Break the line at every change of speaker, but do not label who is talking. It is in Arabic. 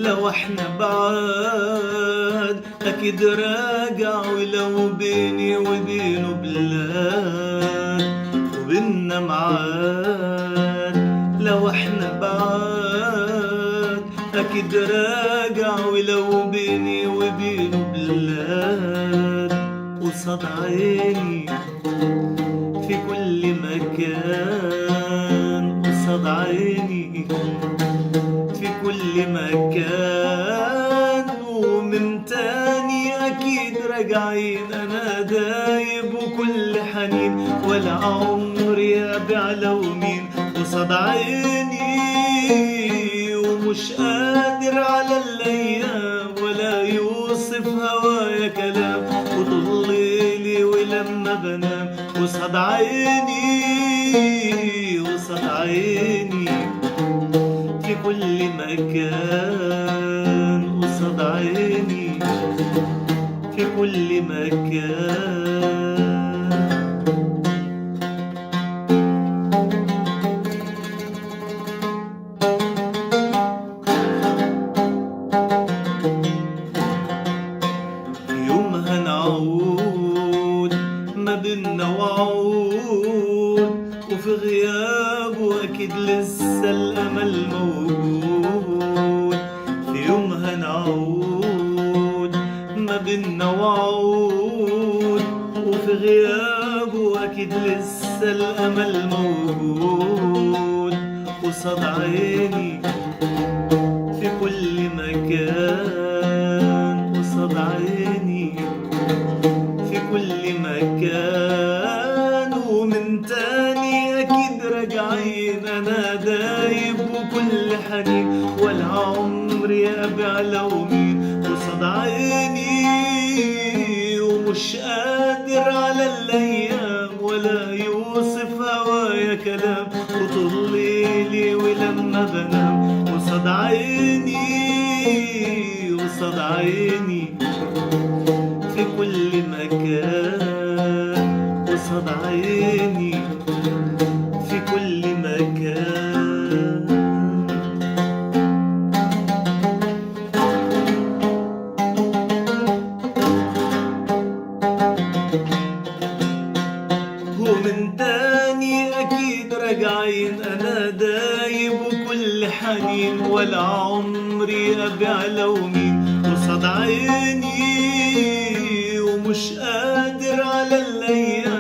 لو احنا بعاد اكيد راجع، ولو بيني وبينه بلاد وبيننا معاد. لو احنا بعاد اكيد راجع، ولو بيني وبينه بلاد قصاد عيني في كل مكان، قصاد عيني في كل مكان. ومن تاني أكيد راجعين، أنا دايب وكل حنين، ولا عمري أبيع لو مين قصاد عيني. ومش قادر على الأيام ولا يوصف هوايا كلام، وطول ليلي ولما بنام قصاد عيني، قصاد عيني في كل مكان، قصاد عيني في كل مكان. يوم هنعود ما بينا وعود، وفي غيابه أكيد لسه الأمل موجود. في يوم هنعود ما بينا وعود، وفي غيابه أكيد لسه الأمل موجود. قصاد عيني في كل مكان، قصاد عيني في كل مكان. ومن تاني أكيد راجعين، أنا دايب وكل حنين، ولا عمري أبيع لو مين قصاد عيني. ومش قادر على الأيام ولا يوصف هوايا كلام، وطول ليلي ولما بنام قصاد عيني، قصاد عيني في كل مكان، قصاد عيني في كل مكان. ومن تاني أكيد راجعين، أنا دايب وكل حنين، ولا عمري أبيع لو مين قصاد عيني. ومش قادر على الأيام